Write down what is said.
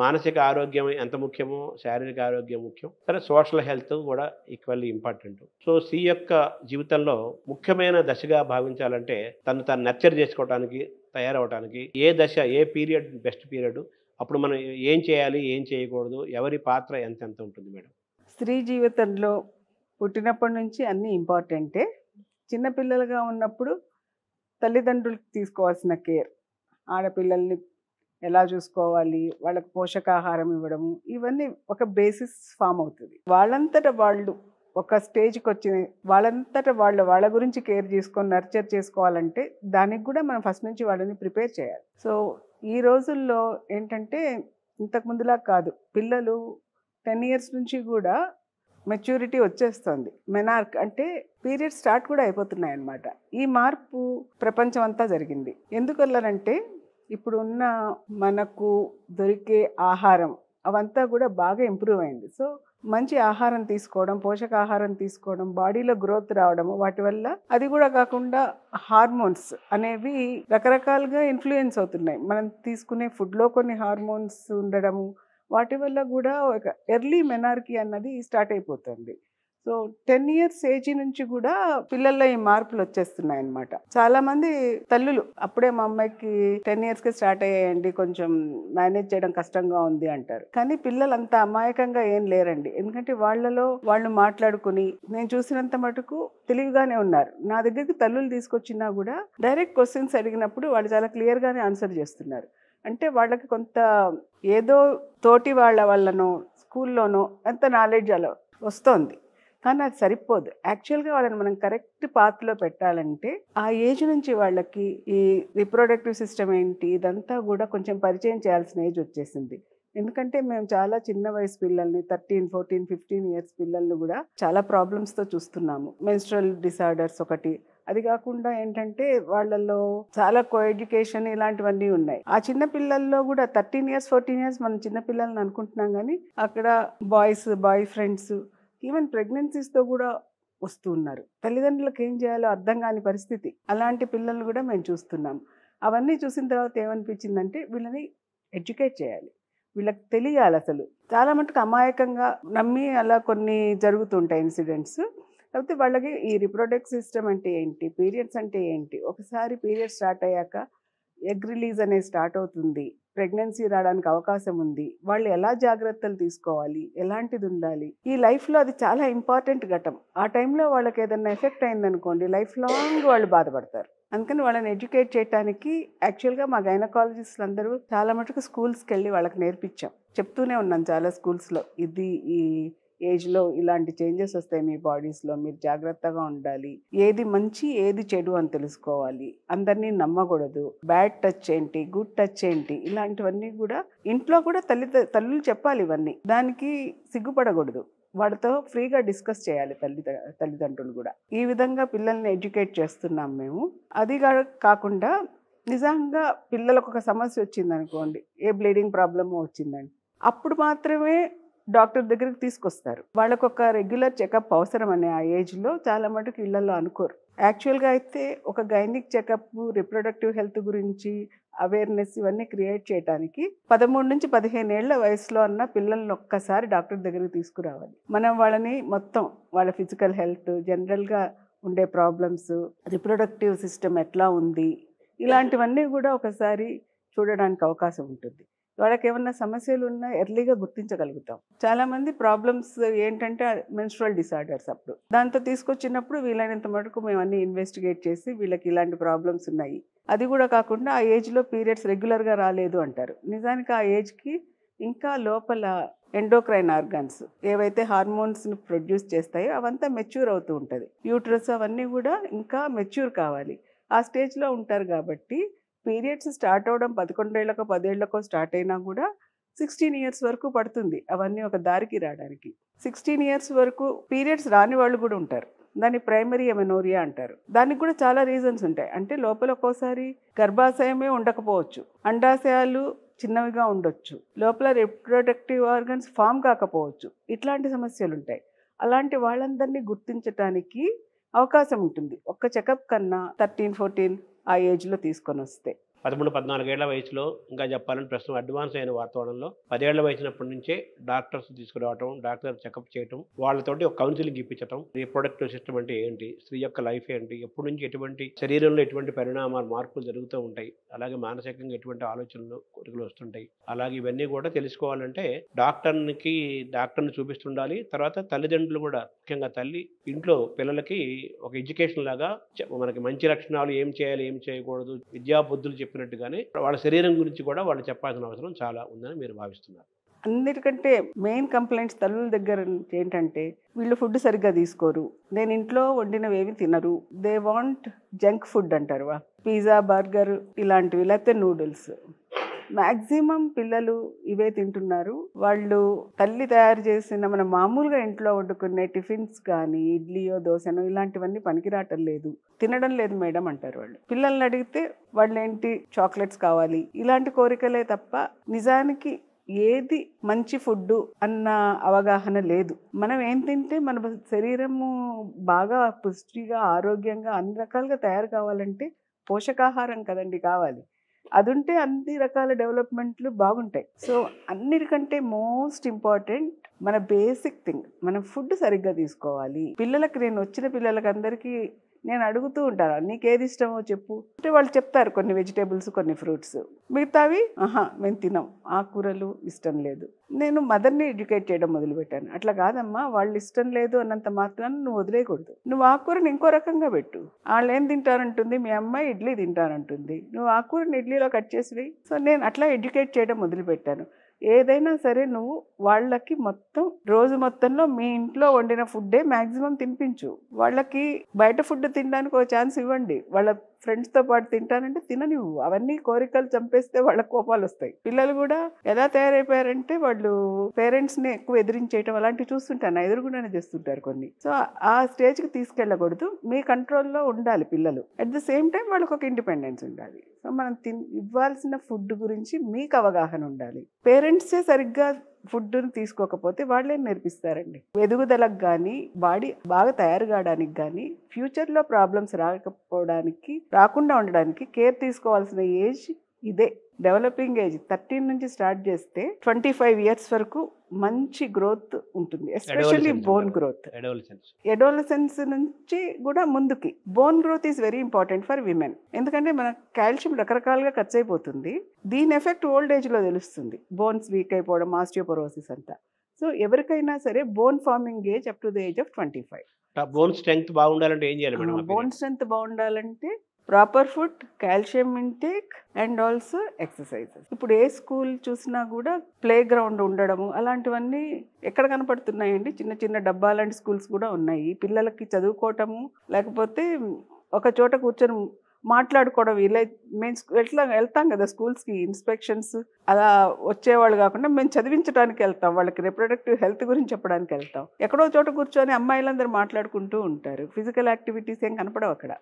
మానసిక ఆరోగ్యం ఎంత ముఖ్యమో శారీరక ఆరోగ్యం ముఖ్యం. సరే సోషల్ హెల్త్ కూడా ఈక్వల్లీ ఇంపార్టెంట్. సో సి యొక్క జీవితంలో ముఖ్యమైన దశగా భావించాలంటే తను తాను నర్చర్ చేసుకోవడానికి, తయారవ్వటానికి ఏ దశ, ఏ పీరియడ్ బెస్ట్ పీరియడ్? అప్పుడు మనం ఏం చేయాలి? ఏం చేయకూడదు? ఎవరి పాత్ర ఎంతెంత ఉంటుంది మేడం? స్త్రీ జీవితంలో పుట్టినప్పటి నుంచి అన్నీ ఇంపార్టెంటే. చిన్న పిల్లలుగా ఉన్నప్పుడు తల్లిదండ్రులకు తీసుకోవాల్సిన కేర్, ఆడపిల్లల్ని ఎలా చూసుకోవాలి, వాళ్ళకి పోషకాహారం ఇవ్వడము, ఇవన్నీ ఒక బేసిస్ ఫామ్ అవుతుంది. వాళ్ళంతట వాళ్ళు ఒక స్టేజ్కి వచ్చి వాళ్ళంతట వాళ్ళు వాళ్ళ గురించి కేర్ చేసుకొని నర్చర్ చేసుకోవాలంటే దానికి కూడా మనం ఫస్ట్ నుంచి వాళ్ళని ప్రిపేర్ చేయాలి. సో ఈ రోజుల్లో ఏంటంటే ఇంతకుముందులా కాదు, పిల్లలు 10 years నుంచి కూడా మెచ్యూరిటీ వచ్చేస్తుంది. మెనార్క్ అంటే పీరియడ్ స్టార్ట్ కూడా అయిపోతున్నాయి అన్నమాట. ఈ మార్పు ప్రపంచం అంతా జరిగింది. ఎందువల్లనంటే ఇప్పుడు ఉన్న మనకు దొరికే ఆహారం అవంతా కూడా బాగా ఇంప్రూవ్ అయింది. సో మంచి ఆహారం తీసుకోవడం, పోషకాహారం తీసుకోవడం, బాడీలో గ్రోత్ రావడము, వాటి వల్ల అది కూడా కాకుండా హార్మోన్స్ అనేవి రకరకాలుగా ఇన్ఫ్లుయెన్స్ అవుతున్నాయి. మనం తీసుకునే ఫుడ్లో కొన్ని హార్మోన్స్ ఉండడము, వాటి వల్ల కూడా ఒక ఎర్లీ మెనార్కీ అన్నది స్టార్ట్ అయిపోతుంది. సో 10 years ఏజ్ నుంచి కూడా పిల్లల్లో ఈ మార్పులు వచ్చేస్తున్నాయి అన్నమాట. చాలా మంది తల్లులు అప్పుడే మా అమ్మాయికి 10 yearsకే స్టార్ట్ అయ్యాయండి, కొంచెం మేనేజ్ చేయడం కష్టంగా ఉంది అంటారు. కానీ పిల్లలు అంత అమాయకంగా ఏం లేరండి. ఎందుకంటే వాళ్ళలో వాళ్ళు మాట్లాడుకుని, నేను చూసినంత మటుకు తెలివిగానే ఉన్నారు. నా దగ్గరికి తల్లులు తీసుకొచ్చినా కూడా డైరెక్ట్ క్వశ్చన్స్ అడిగినప్పుడు వాళ్ళు చాలా క్లియర్గానే ఆన్సర్ చేస్తున్నారు. అంటే వాళ్ళకి కొంత ఏదో తోటి వాళ్ళ వల్లనో స్కూల్లోనో ఎంత నాలెడ్జ్ అలా వస్తుంది, కానీ అది సరిపోదు. యాక్చువల్గా వాళ్ళని మనం కరెక్ట్ పాత్లో పెట్టాలంటే ఆ ఏజ్ నుంచి వాళ్ళకి ఈ రిప్రొడక్టివ్ సిస్టమ్ ఏంటి ఇదంతా కూడా కొంచెం పరిచయం చేయాల్సిన ఏజ్ వచ్చేసింది. ఎందుకంటే మేము చాలా చిన్న వయసు పిల్లల్ని 13, 14, 15 years పిల్లల్ని కూడా చాలా ప్రాబ్లమ్స్తో చూస్తున్నాము. మెన్స్ట్రల్ డిసార్డర్స్ ఒకటి, అది కాకుండా ఏంటంటే వాళ్ళల్లో చాలా కో ఎడ్యుకేషన్ ఇలాంటివన్నీ ఉన్నాయి. ఆ చిన్న పిల్లల్లో కూడా 13 years, 14 years మనం చిన్న పిల్లల్ని అనుకుంటున్నాం, కానీ అక్కడ బాయ్ ఫ్రెండ్స్, ఈవెన్ ప్రెగ్నెన్సీస్తో కూడా వస్తూ ఉన్నారు. తల్లిదండ్రులకు ఏం చేయాలో అర్థం కాని పరిస్థితి, అలాంటి పిల్లల్ని కూడా మేము చూస్తున్నాం. అవన్నీ చూసిన తర్వాత ఏమనిపించిందంటే వీళ్ళని ఎడ్యుకేట్ చేయాలి, వీళ్ళకి తెలియాలి. అసలు చాలా మటుకు అమాయకంగా నమ్మి అలా కొన్ని జరుగుతుంటాయి ఇన్సిడెంట్స్. కాకపోతే వాళ్ళకి ఈ రిప్రొడక్టివ్ సిస్టమ్ అంటే ఏంటి, పీరియడ్స్ అంటే ఏంటి, ఒకసారి పీరియడ్ స్టార్ట్ అయ్యాక ఎగ్ రిలీజ్ అనేది స్టార్ట్ అవుతుంది, ప్రెగ్నెన్సీ రావడానికి అవకాశం ఉంది, వాళ్ళు ఎలా జాగ్రత్తలు తీసుకోవాలి, ఎలాంటిది ఉండాలి, ఈ లైఫ్లో అది చాలా ఇంపార్టెంట్ ఘట్టం. ఆ టైంలో వాళ్ళకి ఏదైనా ఎఫెక్ట్ అయిందనుకోండి లైఫ్ లాంగ్ వాళ్ళు బాధపడతారు. అందుకని వాళ్ళని ఎడ్యుకేట్ చేయడానికి యాక్చువల్గా మా గైనకాలజిస్టులు అందరూ చాలా మటుకు స్కూల్స్కి వెళ్ళి వాళ్ళకి నేర్పించాం. చెప్తూనే ఉన్నాం చాలా స్కూల్స్లో, ఇది ఈ ఏజ్లో ఇలాంటి చేంజెస్ వస్తాయి మీ బాడీస్లో, మీరు జాగ్రత్తగా ఉండాలి, ఏది మంచి ఏది చెడు అని తెలుసుకోవాలి, అందరినీ నమ్మకూడదు, బ్యాడ్ టచ్ ఏంటి గుడ్ టచ్ ఏంటి, ఇలాంటివన్నీ కూడా ఇంట్లో కూడా తల్లులు చెప్పాలి. ఇవన్నీ దానికి సిగ్గుపడకూడదు, వాడితో ఫ్రీగా డిస్కస్ చేయాలి తల్లిదండ్రులు కూడా. ఈ విధంగా పిల్లల్ని ఎడ్యుకేట్ చేస్తున్నాం మేము. అది కాకుండా నిజంగా పిల్లలకు ఒక సమస్య వచ్చిందనుకోండి, ఏ బ్లీడింగ్ ప్రాబ్లమో వచ్చిందండి, అప్పుడు మాత్రమే డాక్టర్ దగ్గరికి తీసుకొస్తారు. వాళ్ళకు ఒక రెగ్యులర్ చెకప్ అవసరం అనే ఆ ఏజ్లో చాలా మటుకు ఇళ్లలో అనుకోరు. యాక్చువల్గా అయితే ఒక గైనిక్ చెకప్, రిప్రొడక్టివ్ హెల్త్ గురించి అవేర్నెస్ ఇవన్నీ క్రియేట్ చేయడానికి 13 నుంచి 15 ఏళ్ల వయసులో ఉన్న పిల్లల్ని ఒక్కసారి డాక్టర్ దగ్గరికి తీసుకురావాలి. మనం వాళ్ళని మొత్తం వాళ్ళ ఫిజికల్ హెల్త్, జనరల్గా ఉండే ప్రాబ్లమ్స్, రిప్రొడక్టివ్ సిస్టమ్ ఎట్లా ఉంది, ఇలాంటివన్నీ కూడా ఒకసారి చూడడానికి అవకాశం ఉంటుంది. వాళ్ళకి ఏమన్నా సమస్యలు ఉన్నా ఎర్లీగా గుర్తించగలుగుతాం. చాలామంది ప్రాబ్లమ్స్ ఏంటంటే మెన్స్ట్రువల్ డిసార్డర్స్, అప్పుడు దాంతో తీసుకొచ్చినప్పుడు వీలైనంత మటుకు మేము అన్ని ఇన్వెస్టిగేట్ చేసి వీళ్ళకి ఇలాంటి ప్రాబ్లమ్స్ ఉన్నాయి, అది కూడా కాకుండా ఆ ఏజ్లో పీరియడ్స్ రెగ్యులర్గా రాలేదు అంటారు. నిజానికి ఆ ఏజ్కి ఇంకా లోపల ఎండోక్రైన్ ఆర్గాన్స్ ఏవైతే హార్మోన్స్ని ప్రొడ్యూస్ చేస్తాయో అవంతా మెచ్యూర్ అవుతూ ఉంటుంది. యూట్రస్ అవన్నీ కూడా ఇంకా మెచ్యూర్ కావాలి, ఆ స్టేజ్లో ఉంటారు. కాబట్టి పీరియడ్స్ స్టార్ట్ అవ్వడం 11 ఏళ్లకో 10 ఏళ్లకో స్టార్ట్ అయినా కూడా 16 years వరకు పడుతుంది అవన్నీ ఒక దారికి రావడానికి. 16 years వరకు పీరియడ్స్ రాని వాళ్ళు కూడా ఉంటారు, దాన్ని ప్రైమరీ ఎమెనోరియా అంటారు. దానికి కూడా చాలా రీజన్స్ ఉంటాయి. అంటే లోపల ఒక్కోసారి గర్భాశయమే ఉండకపోవచ్చు, అండాశయాలు చిన్నవిగా ఉండొచ్చు, లోపల రిప్రొడక్టివ్ ఆర్గన్స్ ఫామ్ కాకపోవచ్చు, ఇట్లాంటి సమస్యలు ఉంటాయి. అలాంటి వాళ్ళందరినీ గుర్తించడానికి అవకాశం ఉంటుంది ఒక్క చెకప్ కన్నా 13, 14 ఆ ఏజ్లో తీసుకొని వస్తే. 13-14 ఏళ్ల వయసులో, ఇంకా చెప్పాలంటే ప్రస్తుతం అడ్వాన్స్ అయిన వాతావరణంలో 10 ఏళ్ల వయసునప్పటి నుంచే డాక్టర్స్ తీసుకురావటం, డాక్టర్ చెకప్ చేయటం, వాళ్ళతోటి ఒక కౌన్సిలింగ్ ఇప్పించటం, రీప్రొడక్టివ్ సిస్టమ్ అంటే ఏంటి, స్త్రీ యొక్క లైఫ్ ఏంటి, ఎప్పటి నుంచి ఎటువంటి శరీరంలో ఎటువంటి పరిణామాలు మార్పులు జరుగుతూ ఉంటాయి, అలాగే మానసికంగా ఎటువంటి ఆలోచనలు కోరికలు వస్తుంటాయి, అలాగే ఇవన్నీ కూడా తెలుసుకోవాలంటే డాక్టర్ని చూపిస్తుండాలి. తర్వాత తల్లిదండ్రులు కూడా, ముఖ్యంగా తల్లి ఇంట్లో పిల్లలకి ఒక ఎడ్యుకేషన్ లాగా మనకి మంచి లక్షణాలు ఏం చేయాలి, ఏం చేయకూడదు, విద్యా బుద్ధులు చెప్పినట్టుగానే వాళ్ళ శరీరం గురించి కూడా వాళ్ళు చెప్పాల్సిన అవసరం చాలా ఉందని మీరు భావిస్తున్నారు. అన్నిటికంటే మెయిన్ కంప్లైంట్స్ తల్లుల దగ్గర నుంచి ఏంటంటే వీళ్ళు ఫుడ్ సరిగ్గా తీసుకోరు, నేను ఇంట్లో వండినవేవి తినరు, దే వాంట్ జంక్ ఫుడ్ అంటారు, పిజ్జా, బర్గర్ ఇలాంటివి, లేకపోతే నూడిల్స్. మ్యాక్సిమం పిల్లలు ఇవే తింటున్నారు. వాళ్ళు తల్లి తయారు చేసిన మన మామూలుగా ఇంట్లో వండుకునే టిఫిన్స్ కానీ ఇడ్లీయో దోశనో ఇలాంటివన్నీ పనికిరాటం లేదు, తినడం లేదు మేడం అంటారు వాళ్ళు. పిల్లల్ని అడిగితే వాళ్ళు ఏంటి చాక్లెట్స్ కావాలి ఇలాంటి కోరికలే తప్ప నిజానికి ఏది మంచి ఫుడ్ అన్న అవగాహన లేదు. మనం ఏం తింటే మన శరీరము బాగా పుష్టిగా ఆరోగ్యంగా అన్ని రకాలుగా తయారు కావాలంటే పోషకాహారం కదండి కావాలి. అది ఉంటే అన్ని రకాల డెవలప్మెంట్లు బాగుంటాయి. సో అన్నిటికంటే మోస్ట్ ఇంపార్టెంట్ మన బేసిక్ థింగ్, మనం ఫుడ్ సరిగ్గా తీసుకోవాలి. పిల్లలకి నేను వచ్చిన పిల్లలకి అందరికీ నేను అడుగుతూ ఉంటాను, నీకేది ఇష్టమో చెప్పు అంటే వాళ్ళు చెప్తారు కొన్ని వెజిటేబుల్స్, కొన్ని ఫ్రూట్స్, మిగతావి మేము తినాం, ఆకుకూరలు ఇష్టం లేదు. నేను మదర్ని ఎడ్యుకేట్ చేయడం మొదలుపెట్టాను. అట్లా కాదమ్మా, వాళ్ళు ఇష్టం లేదు అన్నంత మాత్రాన్ని నువ్వు వదిలేయకూడదు. నువ్వు ఆకుకూరని ఇంకో రకంగా పెట్టు, వాళ్ళు ఏం తింటారంటుంది, మీ అమ్మాయి ఇడ్లీ తింటారంటుంది, నువ్వు ఆకుకూరని ఇడ్లీలో కట్ చేసి. సో నేను అట్లా ఎడ్యుకేట్ చేయడం మొదలుపెట్టాను. ఏదైనా సరే నువ్వు వాళ్ళకి మొత్తం రోజు మొత్తంలో మీ ఇంట్లో వండిన ఫుడ్డే మ్యాక్సిమం తినిపించు. వాళ్ళకి బయట ఫుడ్ తినడానికి ఒక ఛాన్స్ ఇవ్వండి. వాళ్ళ ఫ్రెండ్స్తో పాటు తింటానంటే తిననివ్వు. అవన్నీ కోరికలు చంపేస్తే వాళ్ళ కోపాలు వస్తాయి. పిల్లలు కూడా ఎలా తయారైపోయారంటే వాళ్ళు పేరెంట్స్ని ఎక్కువ ఎదిరించేయటం అలాంటివి చూస్తుంటాను, ఎదురుగుండానే చేస్తుంటారు కొన్ని. సో ఆ స్టేజ్కి తీసుకెళ్ళకూడదు, మీ కంట్రోల్లో ఉండాలి పిల్లలు. అట్ ద సేమ్ టైం వాళ్ళకి ఒక ఇండిపెండెన్స్ ఉండాలి. సో మనం ఇవ్వాల్సిన ఫుడ్ గురించి మీకు అవగాహన ఉండాలి. పేరెంట్సే సరిగ్గా ఫుడ్ని తీసుకోకపోతే వాళ్ళే నేర్పిస్తారండి. ఎదుగుదలకు కానీ బాడీ బాగా తయారు కావడానికి కానీ ఫ్యూచర్లో ప్రాబ్లమ్స్ రాకుండా ఉండడానికి కేర్ తీసుకోవాల్సిన ఏజ్ ఇదే, డెవలపింగ్ ఏజ్. 13 నుంచి స్టార్ట్ చేస్తే 25 years వరకు మంచి గ్రోత్ ఉంటుంది, ఎస్పెషల్లీ బోన్ గ్రోత్. ఎడోలసెన్స్ నుంచి కూడా ముందుకి bone growth is very important for women. ఎందుకంటే మన కాల్షియం రకరకాలుగా ఖర్చు అయిపోతుంది, దీని ఎఫెక్ట్ ఓల్డ్ ఏజ్లో తెలుస్తుంది. బోన్స్ వీక్ అయిపోవడం, ఆస్టియోపోరోసిస్ అంతా. సో ఎవరికైనా సరే bone farming age up to the age of 25. Bone strength బాగుండాలంటే ఏం చేయాలి మేడం? బోన్ స్ట్రెంగ్త్ బాగుండాలంటే proper food, calcium intake and also exercises. ఇప్పుడు ఏ స్కూల్ చూసినా కూడా ప్లే గ్రౌండ్ ఉండడము అలాంటివన్నీ ఎక్కడ కనపడుతున్నాయండి? చిన్న చిన్న డబ్బా లాంటి స్కూల్స్ కూడా ఉన్నాయి. పిల్లలకి చదువుకోవటము, లేకపోతే ఒక చోట కూర్చొని మాట్లాడుకోవడం. ఇలా మేము వెళ్తాం కదా స్కూల్స్కి ఇన్స్పెక్షన్స్, అలా వచ్చేవాళ్ళు కాకుండా మేము చదివించడానికి వెళ్తాం, వాళ్ళకి రిప్రొడక్టివ్ హెల్త్ గురించి చెప్పడానికి వెళ్తాం. ఎక్కడో చోట కూర్చొని అమ్మాయిలందరూ మాట్లాడుకుంటూ ఉంటారు, ఫిజికల్ యాక్టివిటీస్ ఏం కనపడవు అక్కడ.